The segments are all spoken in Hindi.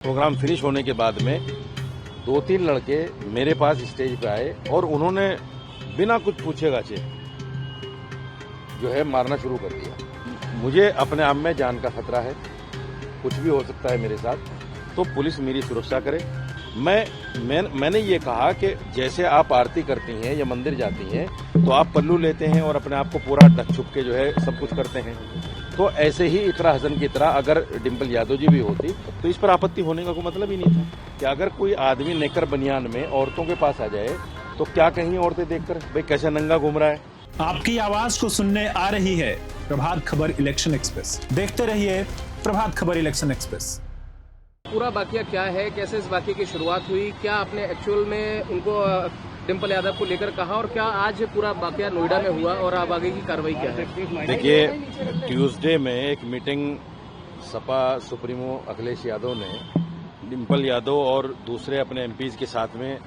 प्रोग्राम फिनिश होने के बाद में 2-3 लड़के मेरे पास स्टेज पे आए और उन्होंने बिना कुछ पूछे गाछे जो है मारना शुरू कर दिया। मुझे अपने आप में जान का खतरा है, कुछ भी हो सकता है मेरे साथ, तो पुलिस मेरी सुरक्षा करे। मैंने ये कहा कि जैसे आप आरती करती हैं या मंदिर जाती हैं तो आप पल्लू लेते हैं और अपने आप को पूरा ढक छुप के जो है सब कुछ करते हैं, तो ऐसे ही इकरा हसन की तरह अगर डिम्पल यादव जी भी होती तो इस पर आपत्ति होने का कोई मतलब ही नहीं था। कि अगर कोई आदमी नेकर बनियान में औरतों के पास आ जाए तो क्या कहीं औरतें देखकर भाई कैसे नंगा घूम रहा है। आपकी आवाज को सुनने आ रही है प्रभात खबर इलेक्शन एक्सप्रेस। देखते रहिए प्रभात खबर इलेक्शन एक्सप्रेस। पूरा वाकया क्या है, कैसे इस वाकये की शुरुआत हुई, क्या आपने एक्चुअल में उनको डिम्पल यादव को लेकर कहा और क्या आज पूरा वाकया नोएडा में हुआ और अब आगे की कार्रवाई क्या है? देखिए, ट्यूसडे में एक मीटिंग सपा सुप्रीमो अखिलेश यादव ने डिम्पल यादव और दूसरे अपने एमपीज के साथ में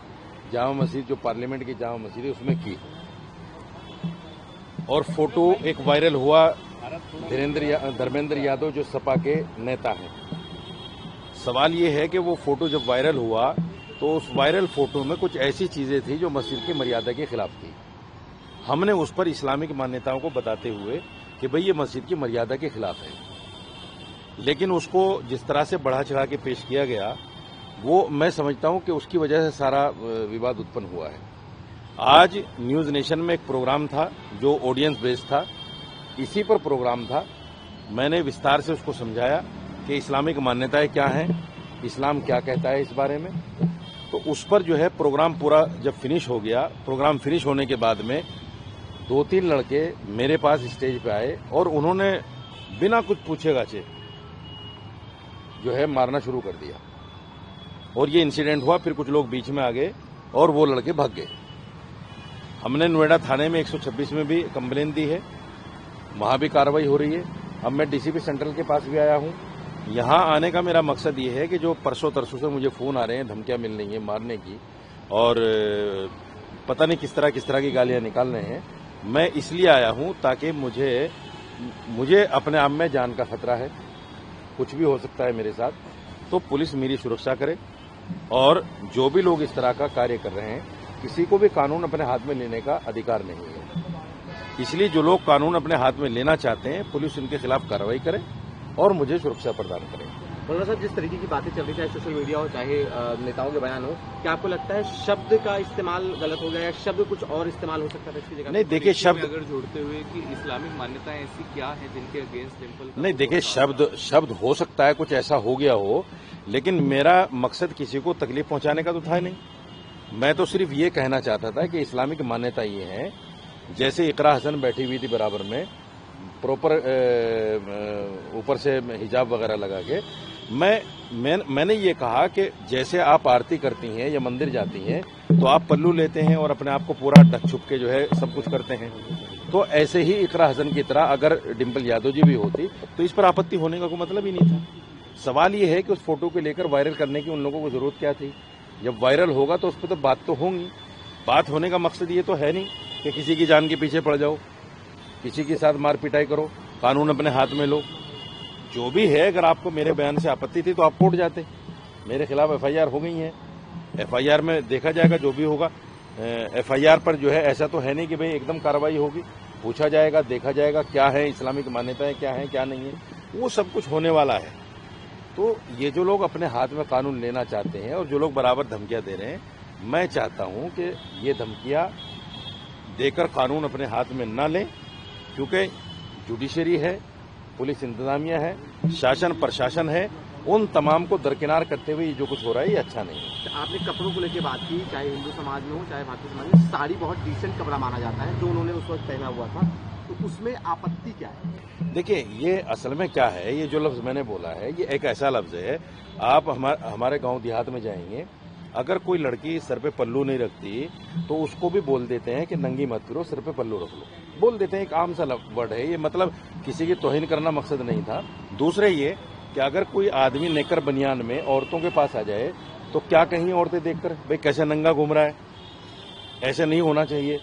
जामा मस्जिद, जो पार्लियामेंट की जामा मस्जिद है, उसमें की और फोटो एक वायरल हुआ। धर्मेंद्र यादव जो सपा के नेता हैं, सवाल ये है कि वो फोटो जब वायरल हुआ तो उस वायरल फोटो में कुछ ऐसी चीजें थी जो मस्जिद की मर्यादा के खिलाफ थी। हमने उस पर इस्लामिक मान्यताओं को बताते हुए कि भाई ये मस्जिद की मर्यादा के खिलाफ है, लेकिन उसको जिस तरह से बढ़ा चढ़ा के पेश किया गया, वो मैं समझता हूं कि उसकी वजह से सारा विवाद उत्पन्न हुआ है। आज न्यूज नेशन में एक प्रोग्राम था जो ऑडियंस बेस्ड था, इसी पर प्रोग्राम था। मैंने विस्तार से उसको समझाया कि इस्लामिक मान्यताएं क्या हैं, इस्लाम क्या कहता है इस बारे में। तो उस पर जो है प्रोग्राम पूरा जब फिनिश हो गया, प्रोग्राम फिनिश होने के बाद में 2-3 लड़के मेरे पास स्टेज पे आए और उन्होंने बिना कुछ पूछे गाछे जो है मारना शुरू कर दिया और ये इंसिडेंट हुआ। फिर कुछ लोग बीच में आ गए और वो लड़के भाग गए। हमने नोएडा थाने में 126 में भी कंप्लेन दी है, वहां भी कार्रवाई हो रही है। अब मैं डीसीपी सेंट्रल के पास भी आया हूं। यहां आने का मेरा मकसद ये है कि जो परसों तरसों से मुझे फोन आ रहे हैं, धमकियां मिल रही हैं मारने की और पता नहीं किस तरह की गालियां निकाल रहे हैं, मैं इसलिए आया हूं ताकि मुझे अपने आप में जान का खतरा है, कुछ भी हो सकता है मेरे साथ, तो पुलिस मेरी सुरक्षा करे। और जो भी लोग इस तरह का कार्य कर रहे हैं, किसी को भी कानून अपने हाथ में लेने का अधिकार नहीं है। इसलिए जो लोग कानून अपने हाथ में लेना चाहते हैं, पुलिस उनके खिलाफ कार्रवाई करे और मुझे सुरक्षा प्रदान करे। मौलाना साहब, जिस तरीके की बातें चल रही, चाहे सोशल मीडिया हो चाहे नेताओं के बयान हो, क्या आपको लगता है शब्द का इस्तेमाल गलत हो गया या शब्द कुछ और इस्तेमाल हो सकता है इसकी जगह? नहीं, देखिए, शब्द अगर जोड़ते हुए कि इस्लामिक मान्यताएं ऐसी क्या है जिनके अगेंस्ट डिम्पल, नहीं, देखिए, शब्द हो सकता है कुछ ऐसा हो गया हो, लेकिन मेरा मकसद किसी को तकलीफ पहुंचाने का तो था नहीं। मैं तो सिर्फ ये कहना चाहता था कि इस्लामिक मान्यता ये है, जैसे इकरा हसन बैठी हुई थी बराबर में, प्रॉपर ऊपर से हिजाब वगैरह लगा के, मैंने ये कहा कि जैसे आप आरती करती हैं या मंदिर जाती हैं तो आप पल्लू लेते हैं और अपने आप को पूरा ढक छुप के जो है सब कुछ करते हैं, तो ऐसे ही इकरा हसन की तरह अगर डिम्पल यादव जी भी होती तो इस पर आपत्ति होने का कोई मतलब ही नहीं था। सवाल ये है कि उस फोटो को लेकर वायरल करने की उन लोगों को जरूरत क्या थी? जब वायरल होगा तो उस पर तो बात तो होंगी। बात होने का मकसद ये तो है नहीं कि किसी की जान के पीछे पड़ जाओ, किसी के साथ मार पिटाई करो, कानून अपने हाथ में लो। जो भी है, अगर आपको मेरे बयान से आपत्ति थी तो आप कोर्ट जाते। मेरे खिलाफ एफआईआर हो गई है, एफआईआर में देखा जाएगा जो भी होगा। एफआईआर पर जो है ऐसा तो है नहीं कि भाई एकदम कार्रवाई होगी, पूछा जाएगा, देखा जाएगा क्या है इस्लामिक मान्यताएं, क्या है क्या नहीं है, वो सब कुछ होने वाला है। तो ये जो लोग अपने हाथ में कानून लेना चाहते हैं और जो लोग बराबर धमकियां दे रहे हैं, मैं चाहता हूं कि ये धमकियां देकर कानून अपने हाथ में न लें, क्योंकि जुडिशरी है, पुलिस इंतजामिया है, शासन प्रशासन है, उन तमाम को दरकिनार करते हुए ये जो कुछ हो रहा है ये अच्छा नहीं है। आपने कपड़ों को लेकर बात की, चाहे हिंदू समाज में हो चाहे भारतीय समाज में, साड़ी बहुत डिसेंट कपड़ा माना जाता है जो उन्होंने उस वक्त पहना हुआ था, तो उसमें आपत्ति क्या है? देखिए, ये असल में क्या है, ये जो लफ्ज मैंने बोला है ये एक ऐसा लफ्ज है, आप हमारे गांव देहात में जाएंगे, अगर कोई लड़की सर पे पल्लू नहीं रखती तो उसको भी बोल देते हैं कि नंगी मत फिरो, सर पे पल्लू रख लो, बोल देते हैं। एक आम सा वर्ड है ये, मतलब किसी की तौहीन करना मकसद नहीं था। दूसरे ये कि अगर कोई आदमी नेकर बनियान में औरतों के पास आ जाए तो क्या कहीं औरतें देखकर भाई कैसे नंगा घूम रहा है, ऐसे नहीं होना चाहिए,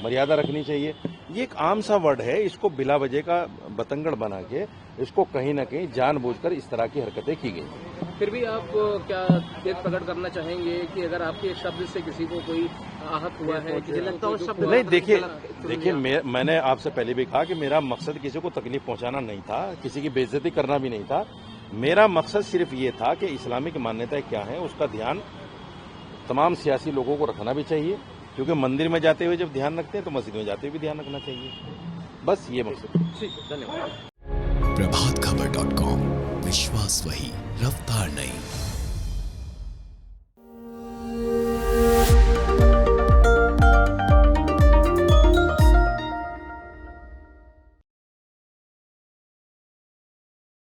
मर्यादा रखनी चाहिए। ये एक आम सा वर्ड है, इसको बिला वजह का बतंगड़ बना के इसको कहीं ना कहीं जानबूझकर इस तरह की हरकतें की गई। फिर भी आप क्या खेद प्रकट करना चाहेंगे कि अगर आपके शब्द से किसी को कोई आहत हुआ है, किसी लगता है शब्द नहीं, देखिए मैंने आपसे पहले भी कहा कि मेरा मकसद किसी को तकलीफ पहुंचाना नहीं था, किसी की बेइज्जती करना भी नहीं था। मेरा मकसद सिर्फ ये था कि इस्लामिक मान्यताएं क्या हैं उसका ध्यान तमाम सियासी लोगों को रखना भी चाहिए, क्योंकि मंदिर में जाते हुए जब ध्यान रखते हैं तो मस्जिद में जाते हुए भी ध्यान रखना चाहिए। बस ये मकसद। ठीक है, धन्यवाद। प्रभातखबर.com, विश्वास वही, रफ्तार नहीं।